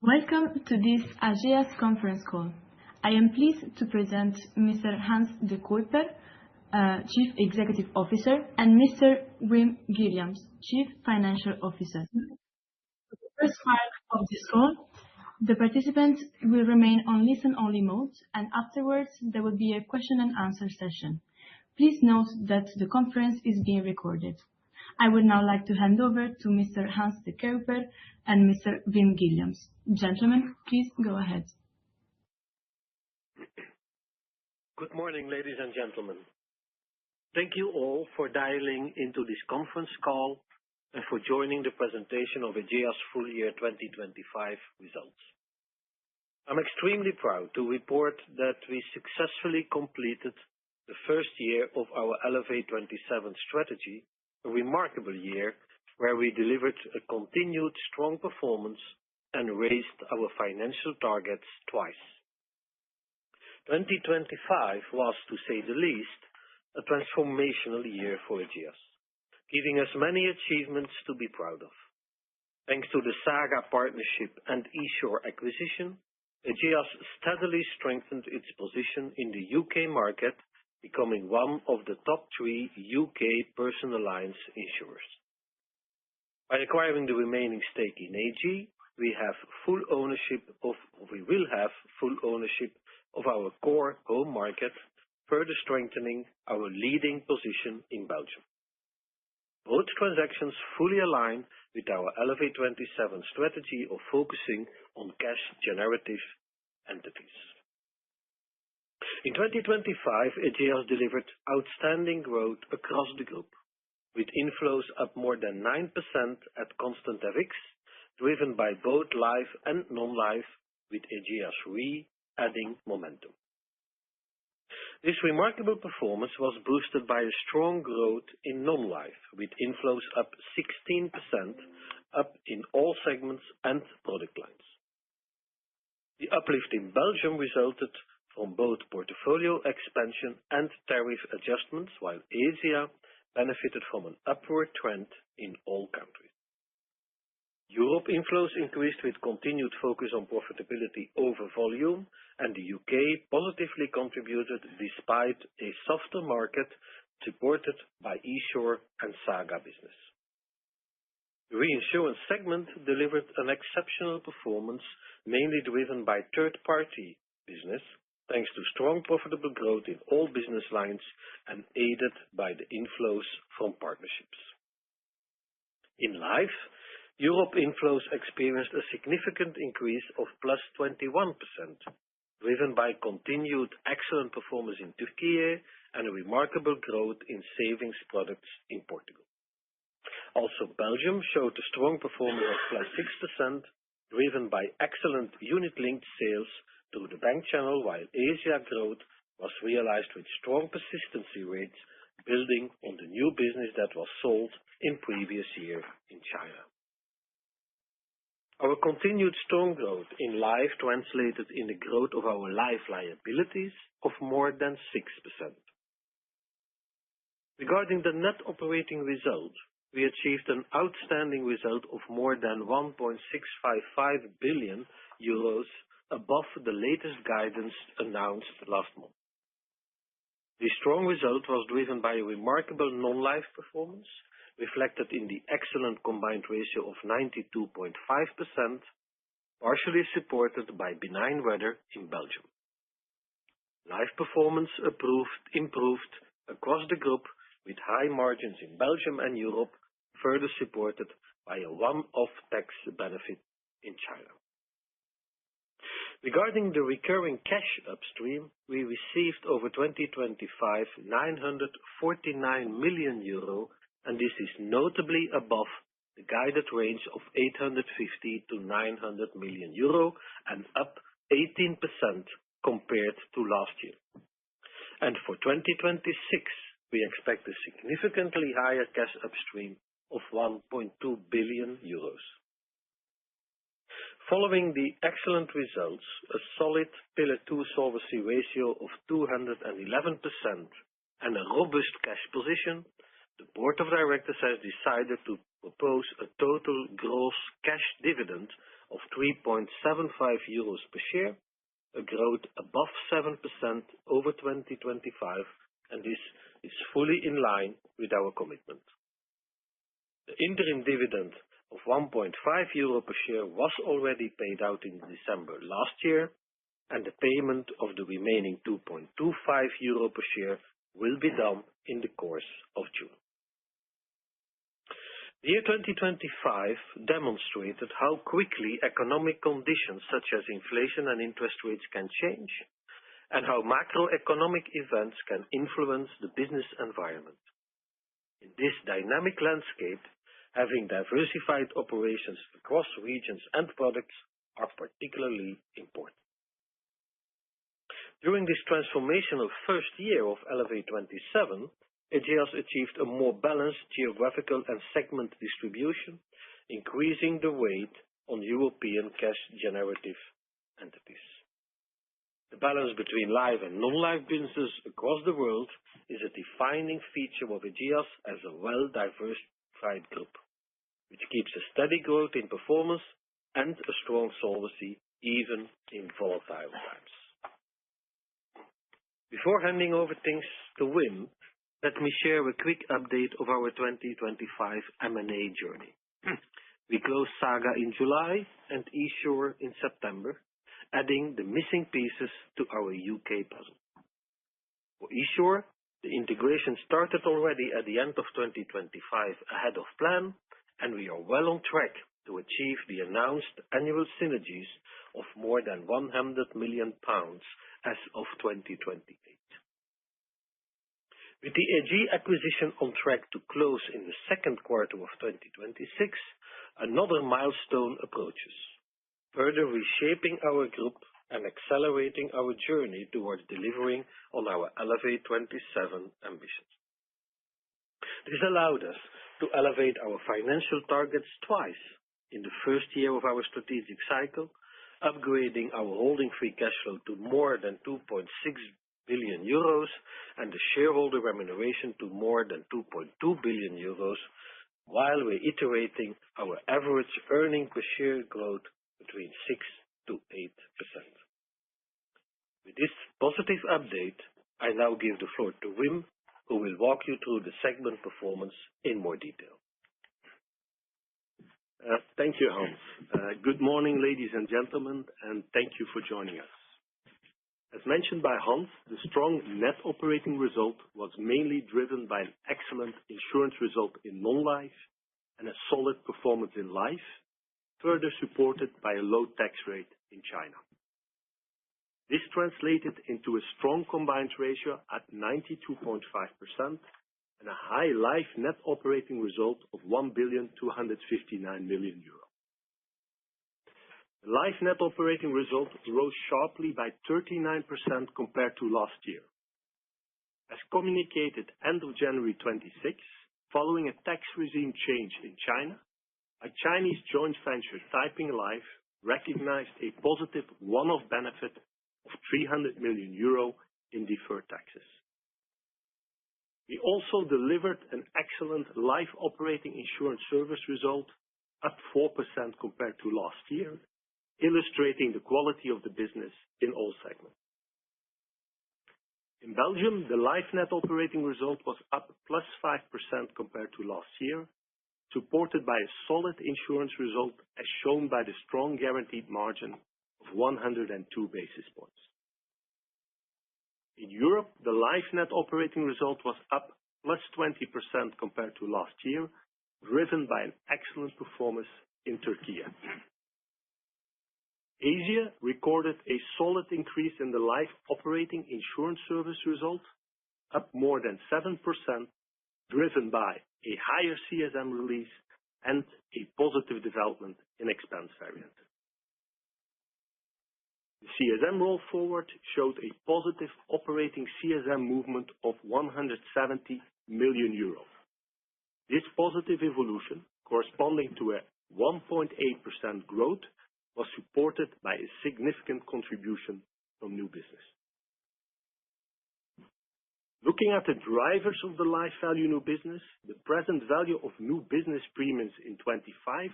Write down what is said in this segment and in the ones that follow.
Welcome to this Ageas conference call. I am pleased to present Mr. Hans de Cuyper, Chief Executive Officer, and Mr. Wim Guilliams, Chief Financial Officer. For the first part of this call, the participants will remain on listen-only mode, and afterwards there will be a question and answer session. Please note that the conference is being recorded. I would now like to hand over to Mr. Hans de Cuyper and Mr. Wim Guilliams. Gentlemen, please go ahead. Good morning, ladies and gentlemen. Thank you all for dialing into this conference call and for joining the presentation of Ageas Full Year 2025 results. I'm extremely proud to report that we successfully completed the first year of our Elevate 27 strategy, a remarkable year where we delivered a continued strong performance and raised our financial targets twice. 2025 was, to say the least, a transformational year for Ageas, giving us many achievements to be proud of. Thanks to the Saga partnership and eSure acquisition, Ageas steadily strengthened its position in the UK market, becoming one of the top 3 UK personal lines insurers. By acquiring the remaining stake in AG, we will have full ownership of our core home market, further strengthening our leading position in Belgium. Both transactions fully align with our Elevate 27 strategy of focusing on cash generative entities. In 2025, Ageas delivered outstanding growth across the group, with inflows up more than 9% at constant FX, driven by both life and non-life, with Ageas Re adding momentum. This remarkable performance was boosted by a strong growth in non-life, with inflows up 16%, up in all segments and product lines. The uplift in Belgium resulted from both portfolio expansion and tariff adjustments, while Asia benefited from an upward trend in all countries. Europe inflows increased with continued focus on profitability over volume, and the UK positively contributed despite a softer market supported by eSure and Saga business. The reinsurance segment delivered an exceptional performance, mainly driven by third-party business, thanks to strong profitable growth in all business lines and aided by the inflows from partnerships. In life, Europe inflows experienced a significant increase of +21%, driven by continued excellent performance in Turkey and a remarkable growth in savings products in Portugal. Also, Belgium showed a strong performance of +6%, driven by excellent unit-linked sales through the bank channel, while Asia growth was realized with strong persistency rates, building on the new business that was sold in previous year in China. Our continued strong growth in life translated in the growth of our life liabilities of more than 6%. Regarding the net operating result, we achieved an outstanding result of more than 1.655 billion euros, above the latest guidance announced last month. This strong result was driven by a remarkable non-life performance, reflected in the excellent combined ratio of 92.5%, partially supported by benign weather in Belgium. Life performance improved across the group, with high margins in Belgium and Europe, further supported by a one-off tax benefit in China. Regarding the recurring cash upstream, we received over 2025 949 million euro, and this is notably above the guided range of 850 to 900 million euro and up 18% compared to last year. And for 2026, we expect a significantly higher cash upstream of 1.2 billion euros. Following the excellent results, a solid Pillar 2 solvency ratio of 211% and a robust cash position, the Board of Directors has decided to propose a total gross cash dividend of 3.75 euros per share, a growth above 7% over 2025, and this is fully in line with our commitment. The interim dividend of 1.5 euro per share was already paid out in December last year, and the payment of the remaining 2.25 euro per share will be done in the course of June. The year 2025 demonstrated how quickly economic conditions such as inflation and interest rates can change, and how macroeconomic events can influence the business environment. In this dynamic landscape, having diversified operations across regions and products are particularly important. During this transformational first year of Elevate27, Ageas achieved a more balanced geographical and segment distribution, increasing the weight on European cash-generative entities. The balance between life and non-life businesses across the world is a defining feature of Ageas as a well-diversified group, which keeps a steady growth in performance and a strong solvency even in volatile times. Before handing over things to Wim, let me share a quick update of our 2025 M&A journey. We closed Saga in July and eSure in September, adding the missing pieces to our UK puzzle. For eSure, the integration started already at the end of 2025 ahead of plan, and we are well on track to achieve the announced annual synergies of more than £100 million as of 2028. With the AG acquisition on track to close in the second quarter of 2026, another milestone approaches, further reshaping our group and accelerating our journey towards delivering on our Elevate27 ambitions. This allowed us to elevate our financial targets twice in the first year of our strategic cycle, upgrading our holding free cash flow to more than 2.6 billion euros and the shareholder remuneration to more than 2.2 billion euros, while reiterating our average earning per share growth between 6 to 8%. With this positive update, I now give the floor to Wim, who will walk you through the segment performance in more detail. Thank you, Hans. Good morning, ladies and gentlemen, and thank you for joining us. As mentioned by Hans, the strong net operating result was mainly driven by an excellent insurance result in non-life and a solid performance in life, further supported by a low tax rate in China. This translated into a strong combined ratio at 92.5% and a high life net operating result of 1,259 million euro. The life net operating result rose sharply by 39% compared to last year. As communicated end of January 26, following a tax regime change in China, a Chinese joint venture, Taiping Life, recognized a positive one-off benefit of 300 million euro in deferred taxes. We also delivered an excellent life operating insurance service result, up 4% compared to last year, illustrating the quality of the business in all segments. In Belgium, the life net operating result was up +5% compared to last year, supported by a solid insurance result as shown by the strong guaranteed margin of 102 basis points. In Europe, the life net operating result was up +20% compared to last year, driven by an excellent performance in Turkey. Asia recorded a solid increase in the life operating insurance service result, up more than 7%, driven by a higher CSM release and a positive development in expense variance. The CSM roll forward showed a positive operating CSM movement of 170 million euros. This positive evolution, corresponding to a 1.8% growth, was supported by a significant contribution from new business. Looking at the drivers of the life value new business, the present value of new business premiums in 2025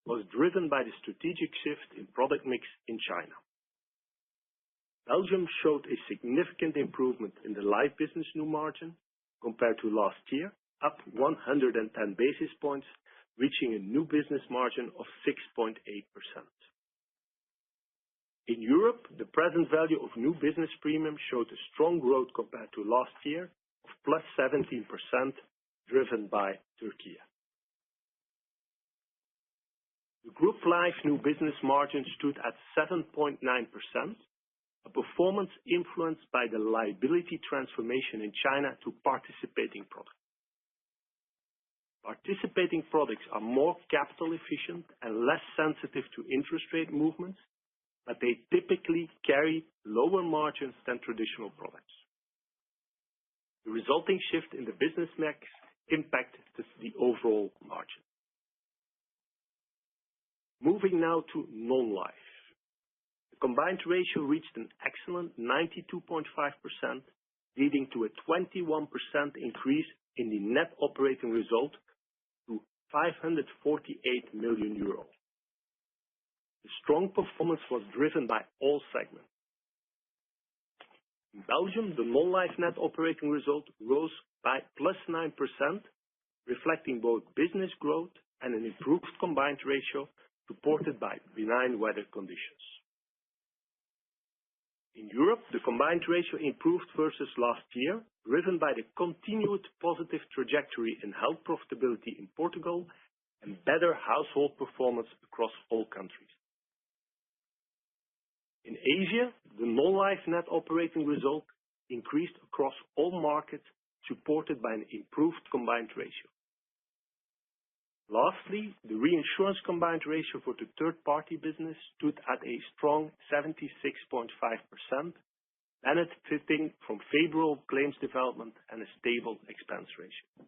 was driven by the strategic shift in product mix in China. Belgium showed a significant improvement in the life business new margin compared to last year, up 110 basis points, reaching a new business margin of 6.8%. In Europe, the present value of new business premium showed a strong growth compared to last year of +17%, driven by Turkey. The group life new business margin stood at 7.9%, a performance influenced by the liability transformation in China to participating products. Participating products are more capital efficient and less sensitive to interest rate movements, but they typically carry lower margins than traditional products. The resulting shift in the business mix impacted the overall margin. Moving now to non-life. The combined ratio reached an excellent 92.5%, leading to a 21% increase in the net operating result to 548 million euro. The strong performance was driven by all segments. In Belgium, the non-life net operating result rose by +9%, reflecting both business growth and an improved combined ratio supported by benign weather conditions. In Europe, the combined ratio improved versus last year, driven by the continued positive trajectory in health profitability in Portugal and better household performance across all countries. In Asia, the non-life net operating result increased across all markets, supported by an improved combined ratio. Lastly, the reinsurance combined ratio for the third-party business stood at a strong 76.5%, benefiting from favorable claims development and a stable expense ratio.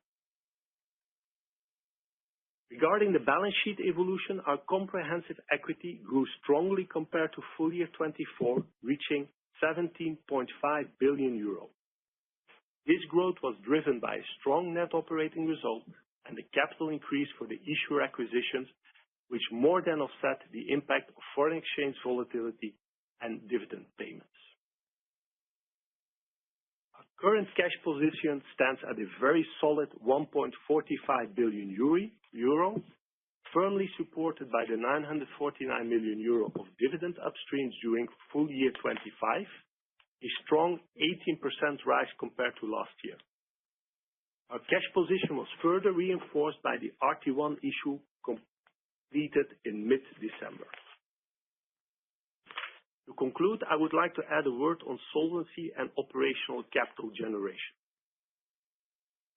Regarding the balance sheet evolution, our comprehensive equity grew strongly compared to full year 2024, reaching 17.5 billion euro. This growth was driven by a strong net operating result and the capital increase for the issuer acquisitions, which more than offset the impact of foreign exchange volatility and dividend payments. Our current cash position stands at a very solid 1.45 billion euro, firmly supported by the 949 million euro of dividend upstreams during full year 2025, a strong 18% rise compared to last year. Our cash position was further reinforced by the RT1 issue completed in mid-December. To conclude, I would like to add a word on solvency and operational capital generation.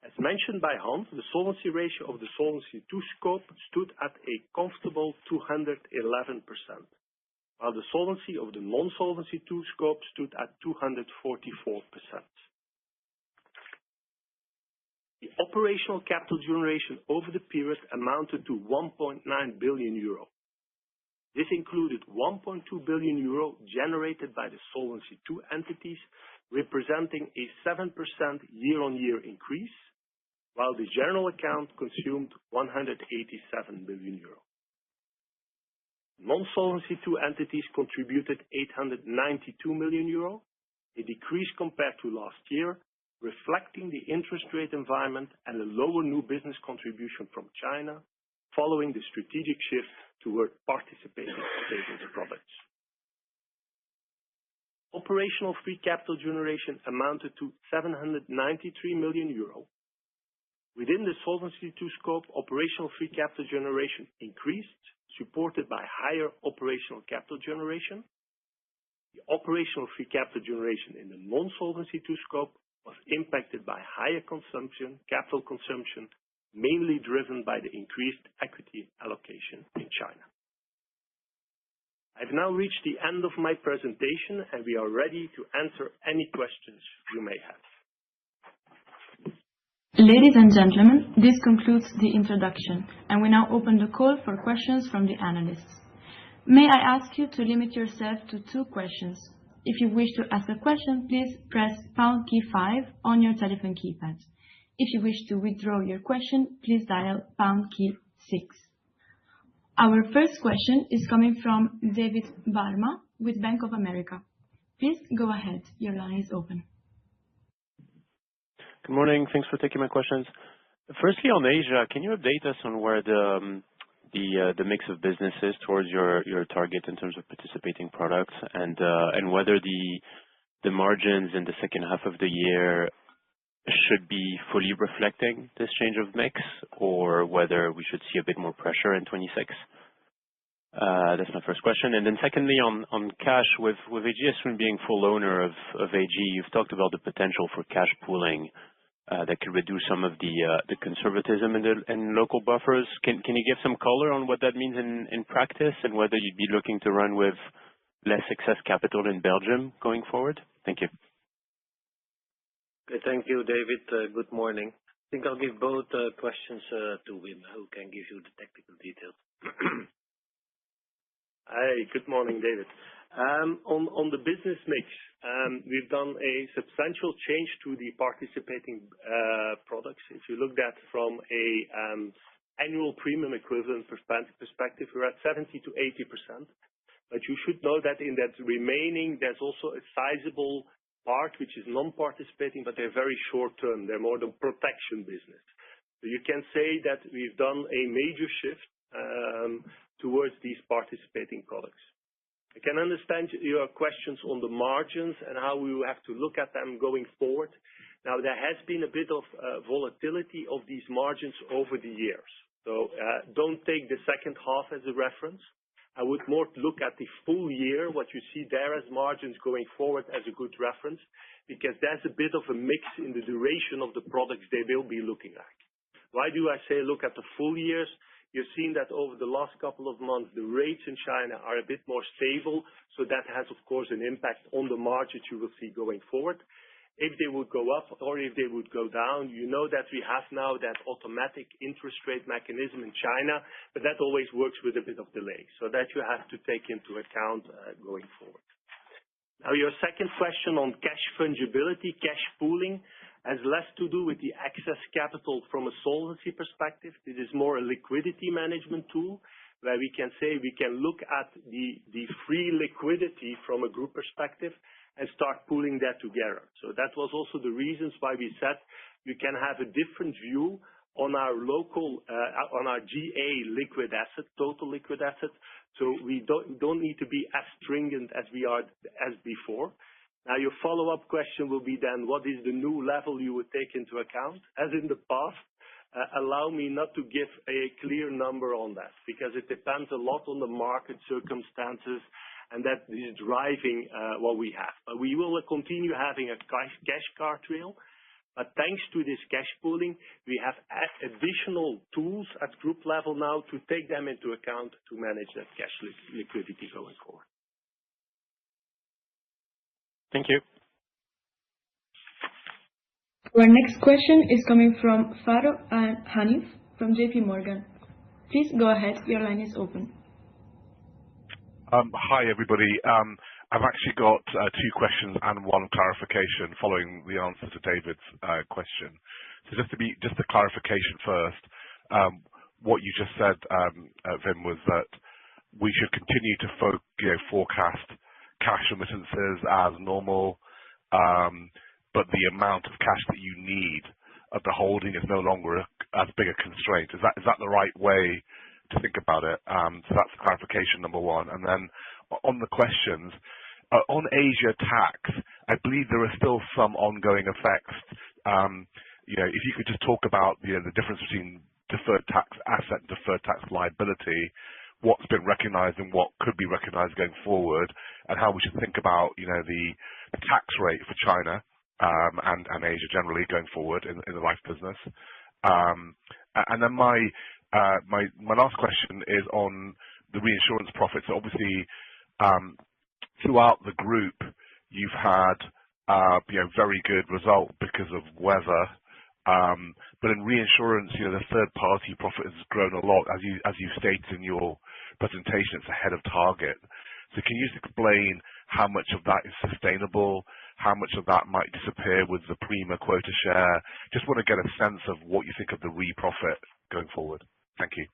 As mentioned by Hans, the solvency ratio of the Solvency II scope stood at a comfortable 211%, while the solvency of the non-Solvency II scope stood at 244%. The operational capital generation over the period amounted to 1.9 billion euro. This included 1.2 billion euro generated by the Solvency II entities, representing a 7% year-on-year increase, while the general account consumed 187 billion euro. Non-Solvency II entities contributed 892 million euro, a decrease compared to last year, reflecting the interest rate environment and a lower new business contribution from China, following the strategic shift toward participating savings products. Operational free capital generation amounted to 793 million euro. Within the Solvency II scope, operational free capital generation increased, supported by higher operational capital generation. The operational free capital generation in the non-Solvency II scope was impacted by higher capital consumption, mainly driven by the increased equity allocation in China. I've now reached the end of my presentation, and we are ready to answer any questions you may have. Ladies and gentlemen, this concludes the introduction, and we now open the call for questions from the analysts. May I ask you to limit yourself to 2 questions? If you wish to ask a question, please press pound key 5 on your telephone keypad. If you wish to withdraw your question, please dial pound key 6. Our first question is coming from David Barma with Bank of America. Please go ahead. Your line is open. Good morning. Thanks for taking my questions. Firstly, on Asia, can you update us on where the mix of business is towards your target in terms of participating products, and whether the margins in the second half of the year should be fully reflecting this change of mix, or whether we should see a bit more pressure in 26? That's my first question. And then secondly, on cash, with Ageas being full owner of AG, you've talked about the potential for cash pooling that could reduce some of the conservatism in local buffers. Can you give some color on what that means in practice, and whether you'd be looking to run with less excess capital in Belgium going forward? Thank you. Okay, thank you, David. Good morning. I think I'll give both questions to Wim, who can give you the technical details. Hi, good morning, David. On the business mix, we've done a substantial change to the participating products. If you look at from a annual premium equivalent perspective, we're at 70 to 80%. But you should know that in that remaining, there's also a sizable part which is non-participating, but they're very short term. They're more the protection business. So you can say that we've done a major shift towards these participating products. I can understand your questions on the margins and how we will have to look at them going forward. Now, there has been a bit of volatility of these margins over the years. So don't take the second half as a reference. I would more look at the full year, what you see there as margins going forward, as a good reference, because there's a bit of a mix in the duration of the products they will be looking at. Why do I say look at the full years? You've seen that over the last couple of months, the rates in China are a bit more stable, so that has, of course, an impact on the margins you will see going forward. If they would go up or if they would go down, you know that we have now that automatic interest rate mechanism in China, but that always works with a bit of delay. So that you have to take into account going forward. Now, your second question on cash fungibility, cash pooling, has less to do with the excess capital from a solvency perspective. This is more a liquidity management tool where we can say we can look at the free liquidity from a group perspective and start pooling that together. So that was also the reasons why we said you can have a different view on our local, on our GA liquid asset, total liquid asset. So we don't need to be as stringent as we are as before. Now, your follow-up question will be then, what is the new level you would take into account? As in the past, allow me not to give a clear number on that, because it depends a lot on the market circumstances, and that is driving what we have. But we will continue having a cash guardrail. But thanks to this cash pooling, we have additional tools at group level now to take them into account to manage that cash liquidity going forward. Thank you. Our next question is coming from Faro Hanif from JP Morgan. Please go ahead. Your line is open. Hi, everybody. I've actually got two questions and one clarification following the answer to David's question. So just a clarification first. What you just said, Wim, was that we should continue to forecast cash remittances as normal, but the amount of cash that you need at the holding is no longer as big a constraint. Is that the right way to think about it? So that's clarification number one. And then on the questions, on Asia tax, I believe there are still some ongoing effects. If you could just talk about the difference between deferred tax asset and deferred tax liability, what's been recognized and what could be recognized going forward, and how we should think about the tax rate for China and Asia generally going forward in the life business. And then my last question is on the reinsurance profits. So obviously, throughout the group, you've had very good result because of weather. But in reinsurance, the third-party profit has grown a lot. As you stated in your presentation, it's ahead of target. So can you just explain how much of that is sustainable, how much of that might disappear with the Prima quota share? Just want to get a sense of what you think of the re-profit going forward. Thank you.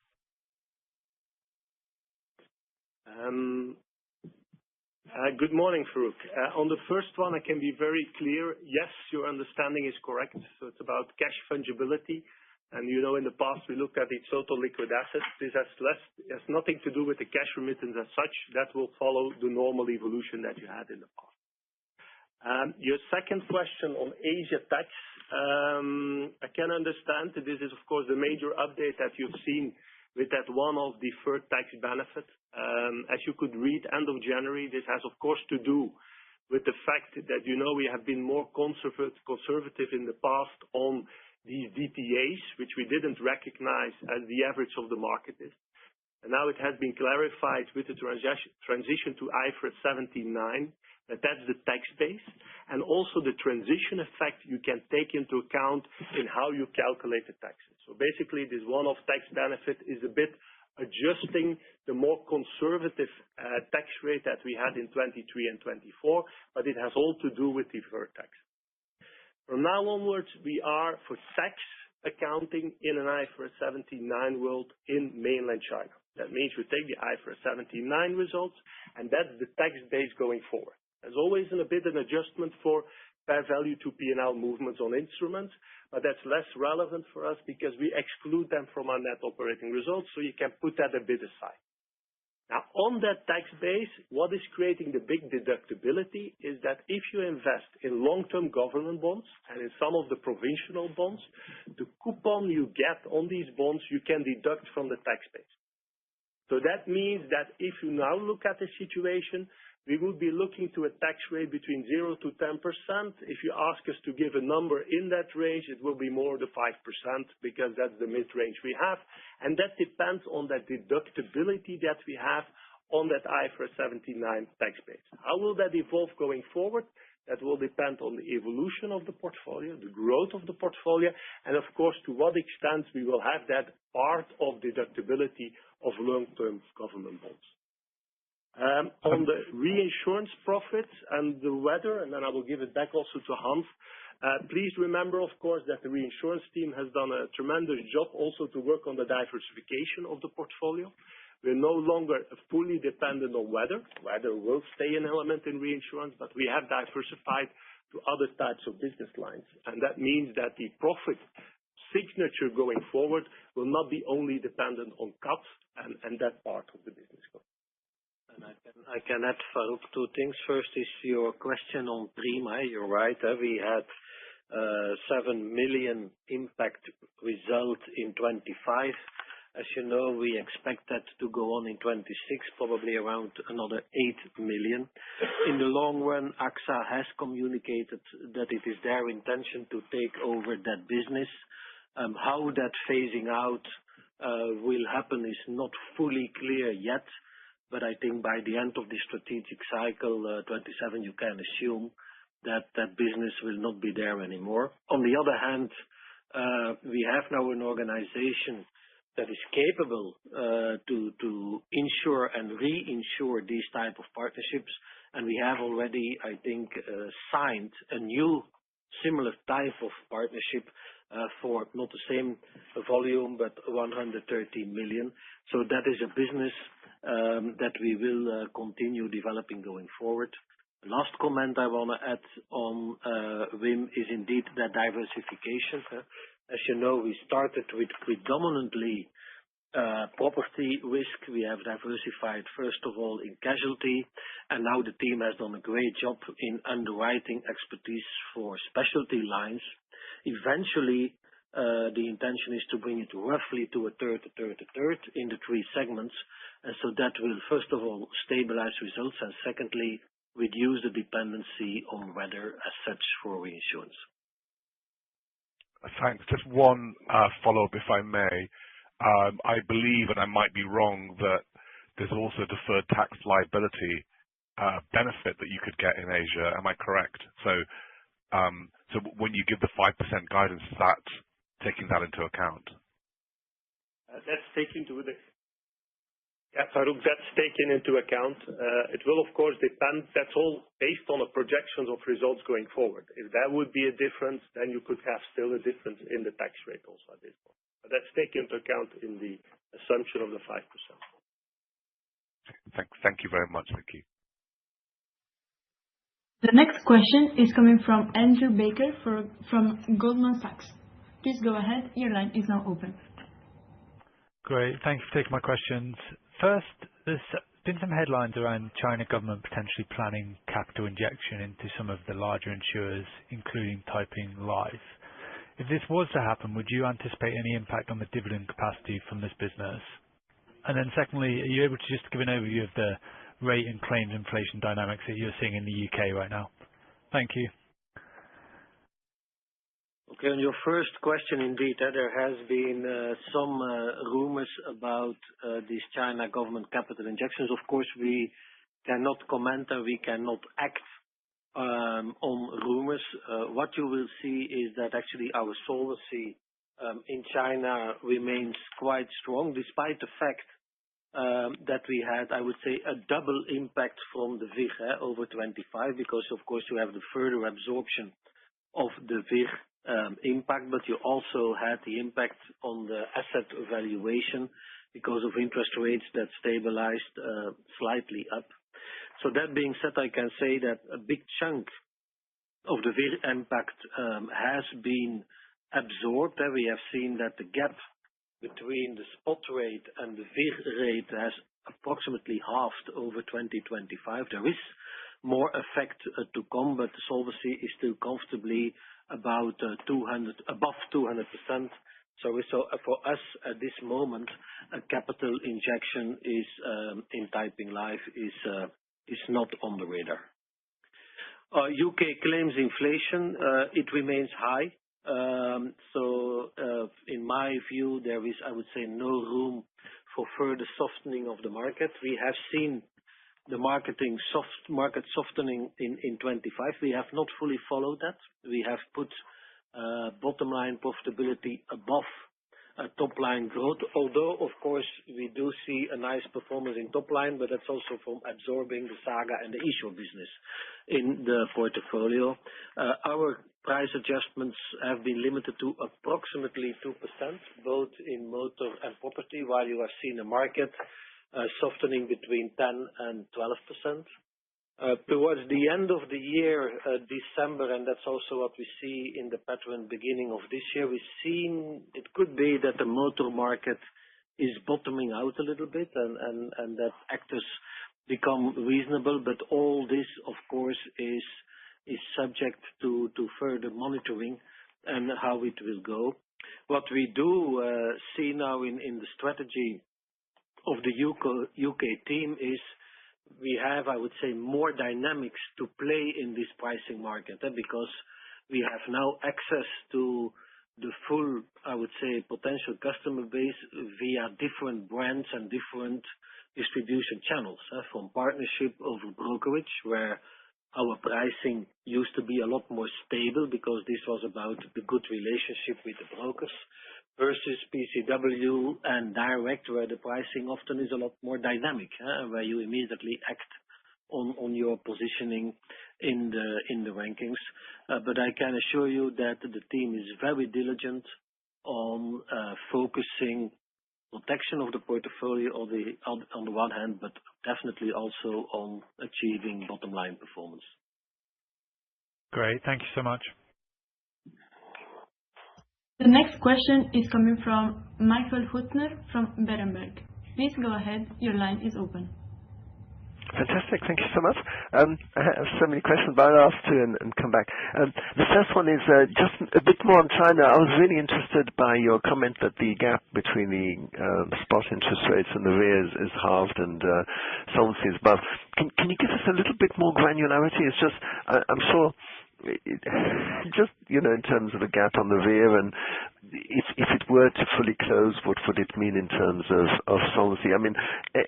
Good morning, Farooq. On the first one, I can be very clear. Yes, your understanding is correct. So it's about cash fungibility. And you know, in the past, we looked at the total liquid assets. This has nothing to do with the cash remittance as such. That will follow the normal evolution that you had in the past. Your second question on Asia tax, I can understand that this is, of course, the major update that you've seen with that one-off deferred tax benefit. As you could read, end of January, this has, of course, to do with the fact that, you know, we have been more conservative in the past on these DTAs, which we didn't recognize as the average of the market is. And now it has been clarified with the transition to IFRS 17/9 that that's the tax base, and also the transition effect you can take into account in how you calculate the taxes. So basically, this one-off tax benefit is a bit adjusting the more conservative tax rate that we had in 23 and 24, but it has all to do with deferred tax. From now onwards, we are for tax accounting in an IFRS 17/9 world in mainland China. That means we take the IFRS 17/9 results, and that's the tax base going forward. There's always a bit of an adjustment for fair value to P&L movements on instruments, but that's less relevant for us because we exclude them from our net operating results, so you can put that a bit aside. Now, on that tax base, what is creating the big deductibility is that if you invest in long-term government bonds and in some of the provincial bonds, the coupon you get on these bonds, you can deduct from the tax base. So that means that if you now look at the situation, we would be looking to a tax rate between 0 to 10%. If you ask us to give a number in that range, it will be more than 5% because that's the mid-range we have. And that depends on that deductibility that we have on that IFRS 17/9 tax base. How will that evolve going forward? That will depend on the evolution of the portfolio, the growth of the portfolio, and of course, to what extent we will have that part of deductibility of long-term government bonds. On the reinsurance profits and the weather, and then I will give it back also to Hans. Please remember, of course, that the reinsurance team has done a tremendous job also to work on the diversification of the portfolio. We're no longer fully dependent on weather. Weather will stay an element in reinsurance, but we have diversified to other types of business lines. And that means that the profit signature going forward will not be only dependent on cuts and that part of the business. And I can add, Farooq, two things. First is your question on Prima. You're right. We had 7 million impact result in 25. As you know, we expect that to go on in 26, probably around another 8 million. In the long run, AXA has communicated that it is their intention to take over that business. How that phasing out will happen is not fully clear yet. But I think by the end of the strategic cycle, 27, you can assume that that business will not be there anymore. On the other hand, we have now an organization that is capable to insure and reinsure these type of partnerships. And we have already, I think, signed a new similar type of partnership for not the same volume, but 130 million. So that is a business that we will continue developing going forward. The last comment I want to add on, Wim, is indeed that diversification. As you know, we started with predominantly property risk. We have diversified, first of all, in casualty, and now the team has done a great job in underwriting expertise for specialty lines. Eventually, the intention is to bring it roughly to a third in the three segments. And so that will, first of all, stabilize results, and secondly, reduce the dependency on weather as such for reinsurance. Thanks. Just one follow-up, if I may. I believe, and I might be wrong, that there's also deferred tax liability benefit that you could get in Asia. Am I correct? So when you give the 5% guidance, is that taking that into account? That's taking Yeah, Farouk, that's taken into account. It will, of course, depend. That's all based on the projections of results going forward. If that would be a difference, then you could have still a difference in the tax rate also at this point. But that's taken into account in the assumption of the 5%. Thank you very much. Thank you. The next question is coming from Andrew Baker from Goldman Sachs. Please go ahead. Your line is now open. Great. Thanks for taking my questions. First, there's been some headlines around China government potentially planning capital injection into some of the larger insurers, including Taiping Life. If this was to happen, would you anticipate any impact on the dividend capacity from this business? And then secondly, are you able to just give an overview of the rate and claims inflation dynamics that you're seeing in the UK right now? Thank you. Okay, on your first question, indeed, there has been some rumors about these China government capital injections. Of course, we cannot comment and we cannot act on rumors. What you will see is that actually our solvency in China remains quite strong, despite the fact that we had, I would say, a double impact from the VIG over 25, because of course you have the further absorption of the VIG impact, but you also had the impact on the asset valuation because of interest rates that stabilized slightly up. So that being said, I can say that a big chunk of the VIG impact has been absorbed. We have seen that the gap between the spot rate and the VIG rate has approximately halved over 2025. There is more effect to come, but the solvency is still comfortably about above 200%. So for us at this moment, a capital injection is in Taiping Life is not on the radar. UK claims inflation, it remains high. So in my view, there is, I would say, no room for further softening of the market. We have seen the market softening in 25. We have not fully followed that. We have put bottom line profitability above top line growth, although of course we do see a nice performance in top line, but that's also from absorbing the Saga and the Esure business in the portfolio. Our price adjustments have been limited to approximately 2%, both in motor and property, while you have seen a market softening between 10 and 12%. Towards the end of the year, December, and that's also what we see in the pattern beginning of this year, we've seen it could be that the motor market is bottoming out a little bit and that actors become reasonable, but all this, of course, is subject to further monitoring and how it will go. What we do see now in the strategy of the UK team is we have, I would say, more dynamics to play in this pricing market because we have now access to the full, I would say, potential customer base via different brands and different distribution channels, from partnership over brokerage, where our pricing used to be a lot more stable because this was about the good relationship with the brokers, versus PCW and direct, where the pricing often is a lot more dynamic, where you immediately act on your positioning in the rankings. But I can assure you that the team is very diligent on focusing protection of the portfolio on the one hand, but definitely also on achieving bottom line performance. Great. Thank you so much. The next question is coming from Michael Huttner from Berenberg. Please go ahead. Your line is open. Fantastic. Thank you so much. I have so many questions, but I'll ask two and come back. The first one is just a bit more on China. I was really interested by your comment that the gap between the spot interest rates and the REA is halved and solvency is above. Can you give us a little bit more granularity? It's just, I'm sure, just, in terms of the gap on the REA, and if it were to fully close, what would it mean in terms of solvency? I mean,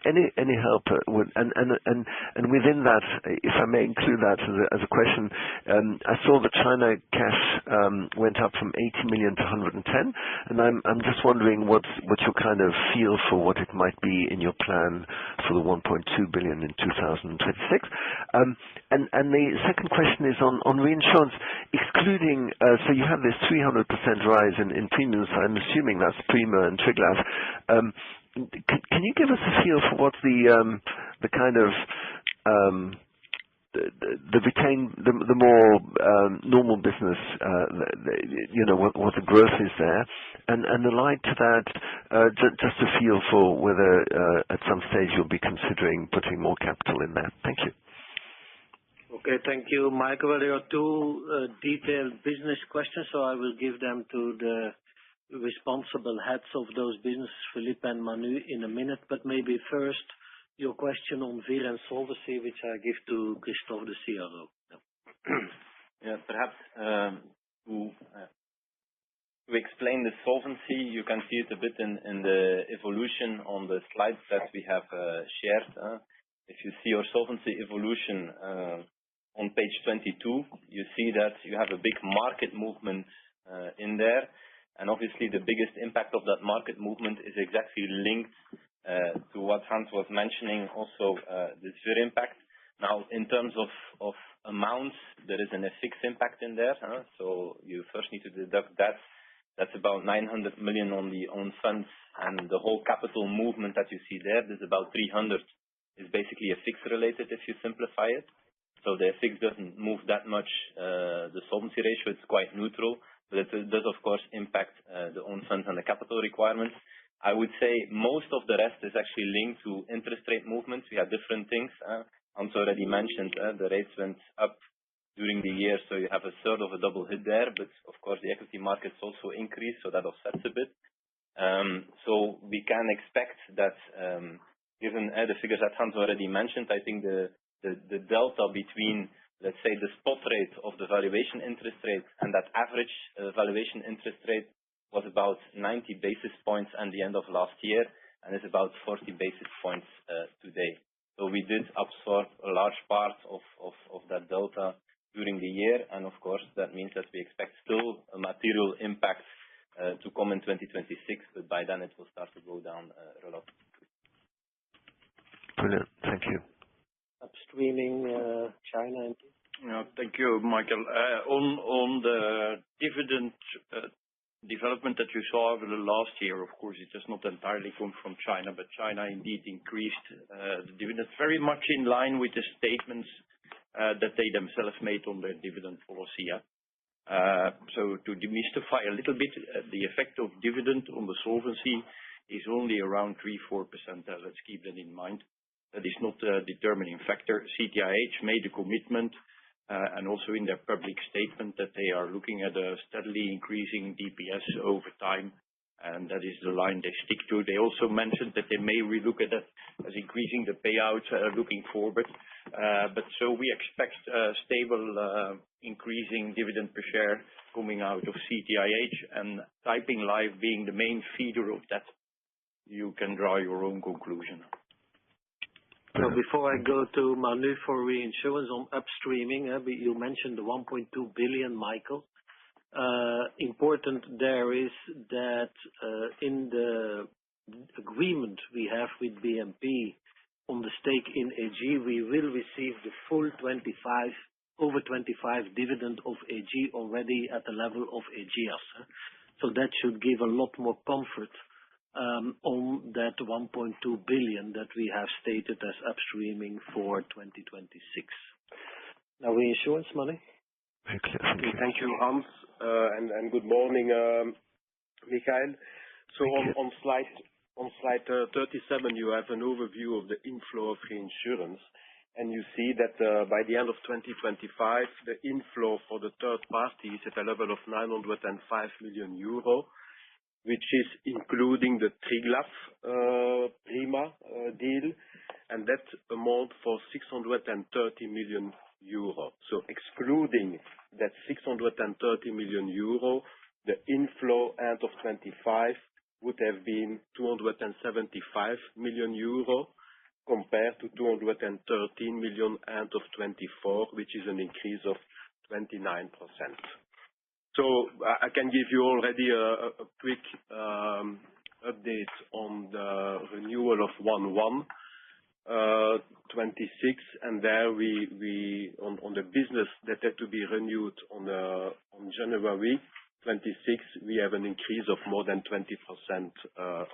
any help would, and within that, if I may include that as a question, I saw the China cash went up from 80 million to 110, and I'm just wondering what's your kind of feel for what it might be in your plan for the 1.2 billion in 2026. And the second question is on reinsurance, excluding, so you have this 300% rise in premiums. I'm assuming that's Prima and Triglav. Can you give us a feel for what the kind of the more normal business, what the growth is there, and allied to that, just a feel for whether at some stage you'll be considering putting more capital in there. Thank you. Okay, thank you, Michael. Well, there are two detailed business questions, so I will give them to the responsible heads of those businesses, Philippe and Manu, in a minute. But maybe first, your question on VIR and solvency, which I give to Christophe, the CRO. Yeah, perhaps to explain the solvency, you can see it a bit in the evolution on the slides that we have shared. If you see your solvency evolution on page 22, you see that you have a big market movement in there. And obviously, the biggest impact of that market movement is exactly linked to what Hans was mentioning, also this VIR impact. Now, in terms of amounts, there is an FX impact in there. So you first need to deduct that. That's about 900 million on the own funds, and the whole capital movement that you see there, there's about 300 is basically FX related if you simplify it. So the FX doesn't move that much. The solvency ratio, it's quite neutral, but it does, of course, impact the own funds and the capital requirements. I would say most of the rest is actually linked to interest rate movements. We have different things. Hans already mentioned the rates went up during the year, so you have a sort of a double hit there. But of course, the equity markets also increase, so that offsets a bit. So we can expect that, given the figures that Hans already mentioned, I think the delta between, let's say, the spot rate of the valuation interest rate and that average valuation interest rate was about 90 basis points at the end of last year, and is about 40 basis points today. So we did absorb a large part of that delta during the year, and of course that means that we expect still a material impact to come in 2026, but by then it will start to go down relatively. Brilliant, thank you. Upstreaming China. Yeah, thank you, Michael. On the dividend development that you saw over the last year, of course, it does not entirely come from China, but China indeed increased the dividends very much in line with the statements that they themselves made on their dividend policy. So to demystify a little bit, the effect of dividend on the solvency is only around 3-4%. Let's keep that in mind. That is not a determining factor. CTIH made a commitment and also in their public statement that they are looking at a steadily increasing DPS over time, and that is the line they stick to. They also mentioned that they may relook at that as increasing the payout looking forward. But so we expect stable increasing dividend per share coming out of CTIH, and Taiping Life being the main feeder of that. You can draw your own conclusion. So before I go to Manu for reinsurance on upstreaming, you mentioned the 1.2 billion, Michael. Important there is that in the agreement we have with BNP on the stake in AG, we will receive the full over 25 dividend of AG already at the level of Ageas. So that should give a lot more comfort on that 1.2 billion that we have stated as upstreaming for 2026. Now, reinsurance money. Okay, thank you, Hans, and good morning, Michael. So on slide 37, you have an overview of the inflow of reinsurance, and you see that by the end of 2025, the inflow for the third party is at a level of 905 million euro. Which is including the Triglav Prima deal, and that amount for 630 million euro. So excluding that 630 million euro, the inflow end of 25 would have been 275 million euro compared to 213 million end of 24, which is an increase of 29%. So I can give you already a quick update on the renewal of 1/1/26, and there we on the business that had to be renewed on January 26, we have an increase of more than 20% of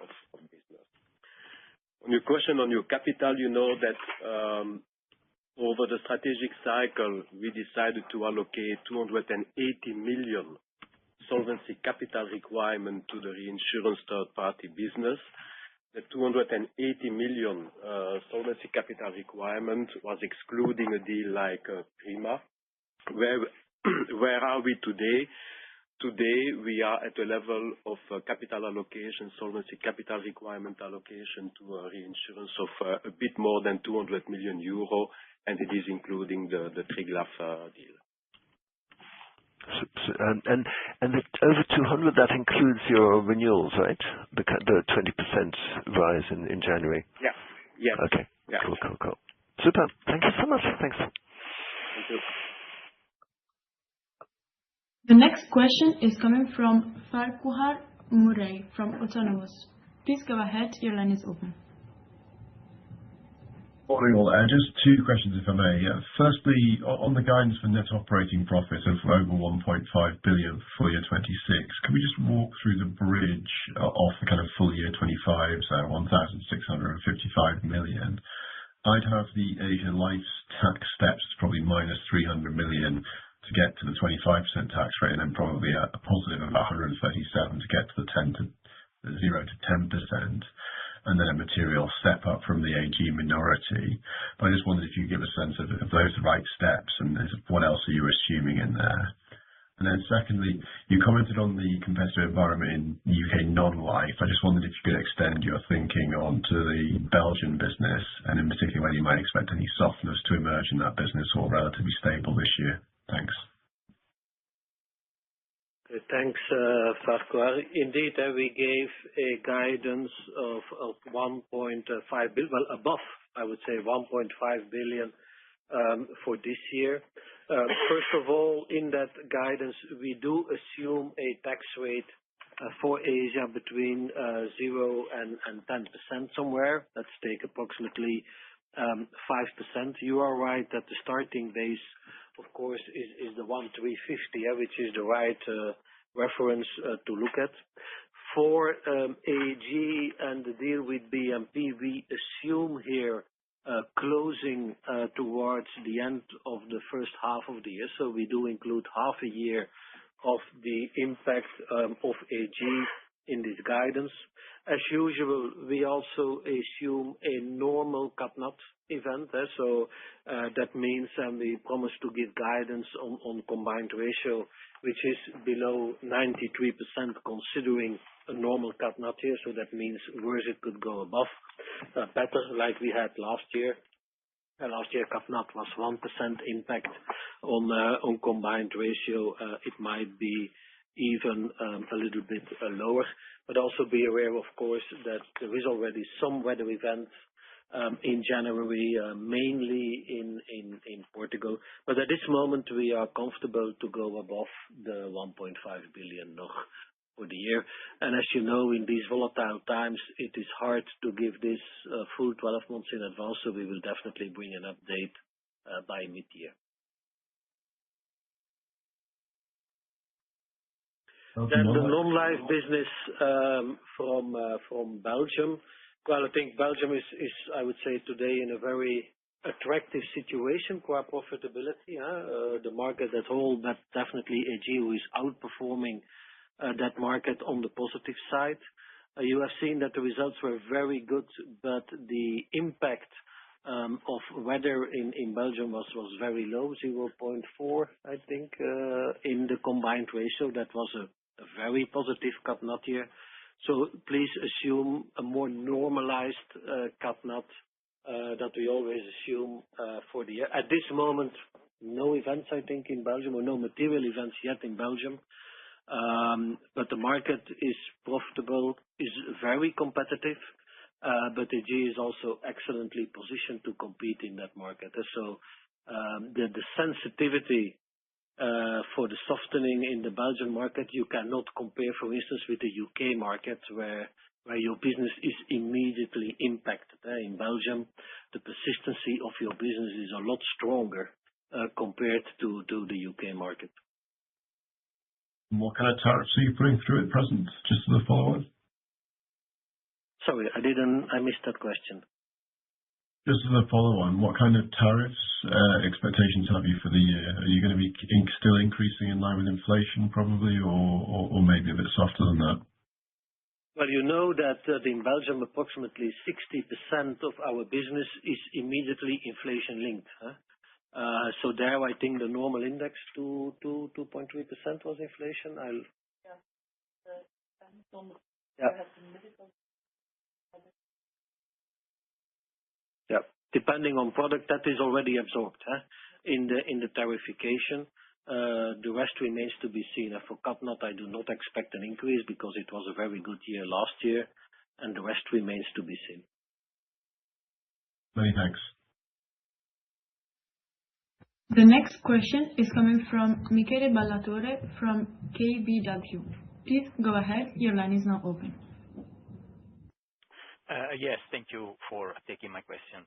business. On your question on your capital, you know that over the strategic cycle, we decided to allocate 280 million solvency capital requirement to the reinsurance third-party business. The 280 million solvency capital requirement was excluding a deal like Prima. Where are we today? Today, we are at a level of capital allocation, solvency capital requirement allocation to reinsurance of a bit more than 200 million euro, and it is including the Triglav deal. And the over 200, that includes your renewals, right? The 20% rise in January. Yeah. Yes. Okay. Yeah. Cool. Super. Thank you so much. Thanks. Thank you. The next question is coming from Farquhar Murray from Autonomous. Please go ahead. Your line is open. Morning all. Just two questions, if I may. Firstly, on the guidance for net operating profit of over 1.5 billion for full year 26, can we just walk through the bridge of the kind of full year 25, so 1,655 million? I'd have the Asia Life's tax steps probably minus 300 million to get to the 25% tax rate, and then probably a positive of 137 to get to the 0 to 10%. And then a material step up from the AG minority. But I just wondered if you could give a sense of those right steps and what else are you assuming in there. And then secondly, you commented on the competitive environment in UK non-life. I just wondered if you could extend your thinking onto the Belgian business, and in particular whether you might expect any softness to emerge in that business or relatively stable this year. Thanks. Thanks, Farquhar. Indeed, we gave a guidance of 1.5 billion, well, above, I would say, 1.5 billion for this year. First of all, in that guidance, we do assume a tax rate for Asia between 0 and 10% somewhere. Let's take approximately 5%. You are right that the starting base, of course, is the 1,350, which is the right reference to look at. For AG and the deal with BNP, we assume here closing towards the end of the first half of the year. So we do include half a year of the impact of AG in this guidance. As usual, we also assume a normal cat-nat event. So that means we promise to give guidance on combined ratio, which is below 93% considering a normal cat-nat year. So that means worse it could go above, better like we had last year. Last year cat-nat was 1% impact on combined ratio. It might be even a little bit lower, but also be aware, of course, that there is already some weather events in January, mainly in Portugal. But at this moment, we are comfortable to go above the 1.5 billion for the year. And as you know, in these volatile times, it is hard to give this full 12 months in advance, so we will definitely bring an update by mid-year. Then the non-life business from Belgium. Well, I think Belgium is, I would say, today in a very attractive situation for our profitability. The market at all, but definitely Ageas is outperforming that market on the positive side. You have seen that the results were very good, but the impact of weather in Belgium was very low, 0.4, I think, in the combined ratio. That was a very positive cat-nat year. So please assume a more normalized cat-nat that we always assume for the year. At this moment, no events, I think, in Belgium, or no material events yet in Belgium. But the market is profitable, is very competitive, but Ageas is also excellently positioned to compete in that market. So the sensitivity for the softening in the Belgian market, you cannot compare, for instance, with the UK market, where your business is immediately impacted. In Belgium, the persistency of your business is a lot stronger compared to the UK market. What kind of tariffs are you putting through at present, just as a follow-up? Sorry, I missed that question. Just as a follow-on, what kind of tariffs expectations have you for the year? Are you going to be still increasing in line with inflation, probably, or maybe a bit softer than that? Well, you know that in Belgium, approximately 60% of our business is immediately inflation-linked. So there, I think the normal index to 2.3% was inflation. Yeah, depending on product, that is already absorbed in the tariffication. The rest remains to be seen. For Catnat, I do not expect an increase because it was a very good year last year, and the rest remains to be seen. Many thanks. The next question is coming from Michele Ballatore from KBW. Please go ahead. Your line is now open. Yes, thank you for taking my questions.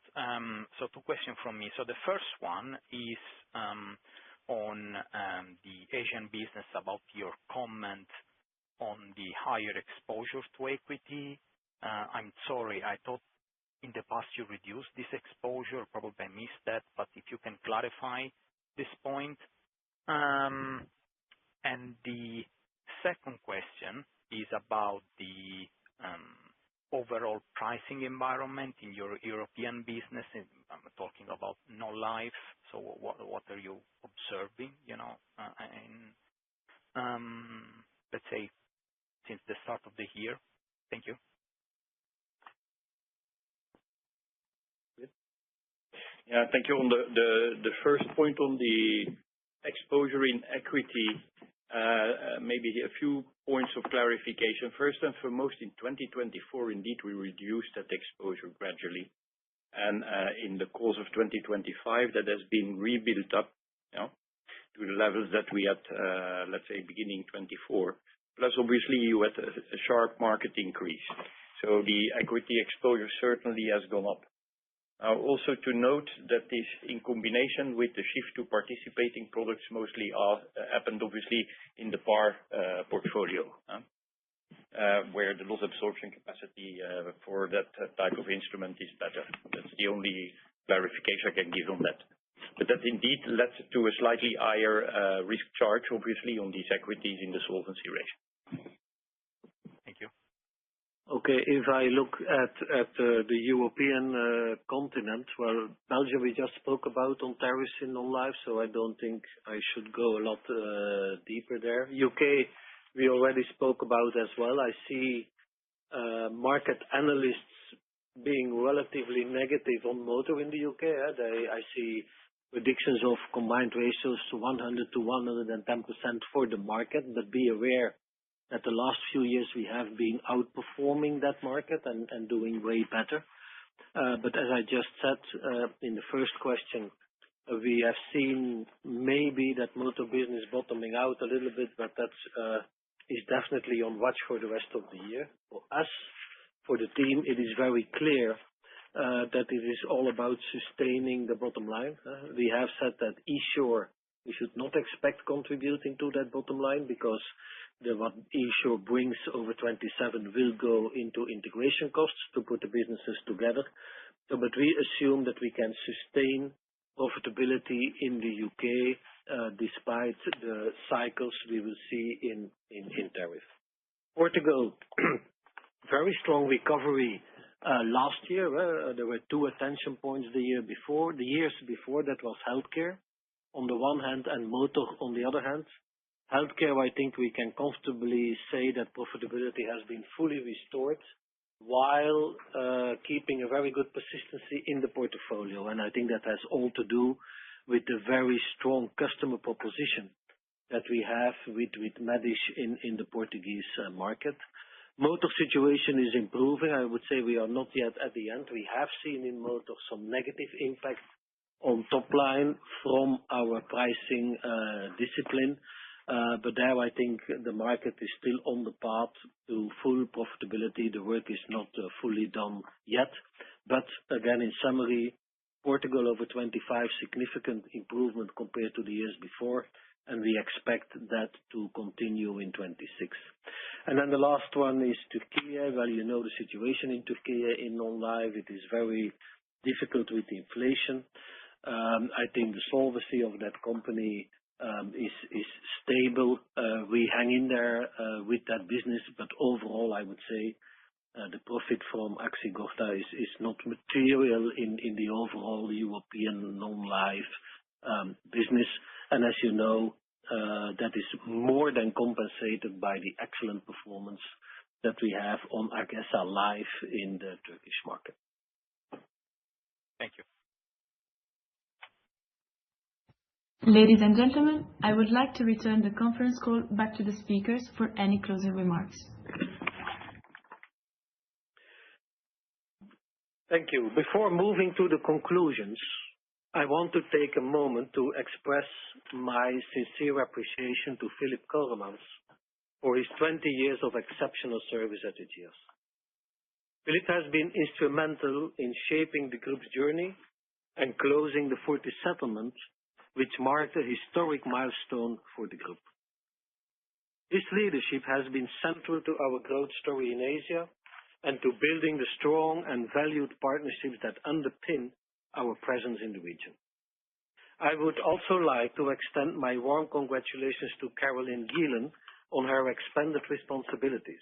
So 2 questions from me. So the first one is on the Asian business, about your comment on the higher exposure to equity. I'm sorry, I thought in the past you reduced this exposure. Probably I missed that, but if you can clarify this point. And the second question is about the overall pricing environment in your European business. I'm talking about non-life. So what are you observing, let's say, since the start of the year? Thank you. Yeah, thank you. On the first point on the exposure in equity, maybe a few points of clarification. First and foremost, in 2024, indeed, we reduced that exposure gradually. And in the course of 2025, that has been rebuilt up to the levels that we had, let's say, beginning 24. Plus, obviously, you had a sharp market increase. So the equity exposure certainly has gone up. Also to note that this, in combination with the shift to participating products, mostly happened obviously in the PAR portfolio, where the loss absorption capacity for that type of instrument is better. That's the only clarification I can give on that. But that indeed led to a slightly higher risk charge, obviously, on these equities in the solvency ratio. Thank you. Okay, if I look at the European continent, well, Belgium we just spoke about on tariffs in non-life, so I don't think I should go a lot deeper there. UK, we already spoke about as well. I see market analysts being relatively negative on motor in the UK. I see predictions of combined ratios to 100 to 110% for the market, but be aware that the last few years we have been outperforming that market and doing way better. But as I just said in the first question, we have seen maybe that motor business bottoming out a little bit, but that is definitely on watch for the rest of the year. For us, for the team, it is very clear that it is all about sustaining the bottom line. We have said that eSure, we should not expect contributing to that bottom line because what eSure brings over 27 will go into integration costs to put the businesses together. But we assume that we can sustain profitability in the UK despite the cycles we will see in tariff. Portugal, very strong recovery last year. There were 2 attention points the years before. That was healthcare on the one hand and motor on the other hand. Healthcare, I think we can comfortably say that profitability has been fully restored while keeping a very good persistency in the portfolio. And I think that has all to do with the very strong customer proposition that we have with Medish in the Portuguese market. Motor situation is improving. I would say we are not yet at the end. We have seen in motor some negative impact on top line from our pricing discipline. But there, I think the market is still on the path to full profitability. The work is not fully done yet. But again, in summary, Portugal over 25, significant improvement compared to the years before, and we expect that to continue in 26. And then the last one is Turkey. Well, you know the situation in Turkey in non-life. It is very difficult with inflation. I think the solvency of that company is stable. We hang in there with that business, but overall, I would say the profit from Aksigorta is not material in the overall European non-life business. And as you know, that is more than compensated by the excellent performance that we have on Ageas Life in the Turkish market. Thank you. Ladies and gentlemen, I would like to return the conference call back to the speakers for any closing remarks. Thank you. Before moving to the conclusions, I want to take a moment to express my sincere appreciation to Philip Koremans for his 20 years of exceptional service at Ageas. Philip has been instrumental in shaping the group's journey and closing the Fortis settlement, which marked a historic milestone for the group. His leadership has been central to our growth story in Asia and to building the strong and valued partnerships that underpin our presence in the region. I would also like to extend my warm congratulations to Caroline Gielen on her expanded responsibilities.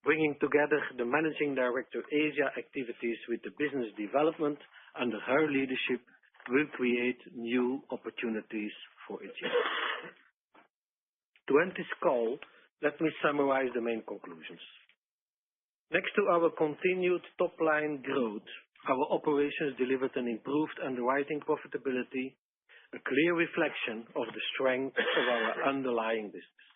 Bringing together the Managing Director Asia activities with the business development under her leadership will create new opportunities for Ageas. To end this call, let me summarize the main conclusions. Next to our continued top-line growth, our operations delivered an improved underwriting profitability, a clear reflection of the strength of our underlying business.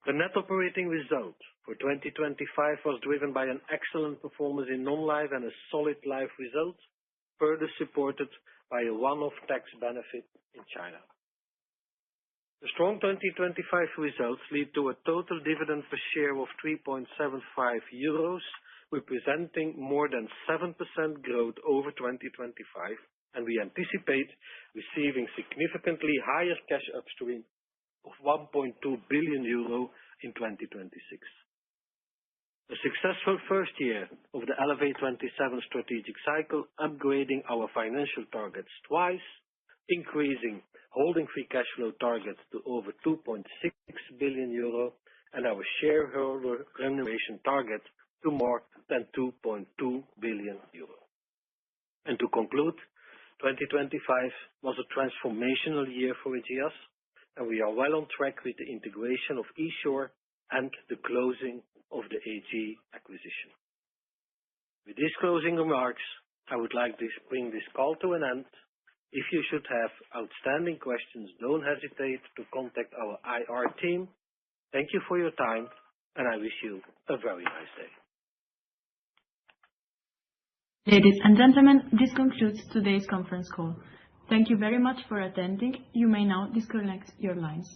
The net operating result for 2025 was driven by an excellent performance in non-life and a solid life result, further supported by a one-off tax benefit in China. The strong 2025 results lead to a total dividend per share of 3.75 euros, representing more than 7% growth over 2025, and we anticipate receiving significantly higher cash upstream of 1.2 billion euro in 2026. A successful first year of the Elevate 27 strategic cycle, upgrading our financial targets twice, increasing holding free cash flow targets to over 2.6 billion euro, and our shareholder remuneration target to more than 2.2 billion euro. And to conclude, 2025 was a transformational year for Ageas, and we are well on track with the integration of eSure and the closing of the AG acquisition. With these closing remarks, I would like to bring this call to an end. If you should have outstanding questions, don't hesitate to contact our IR team. Thank you for your time, and I wish you a very nice day. Ladies and gentlemen, this concludes today's conference call. Thank you very much for attending. You may now disconnect your lines.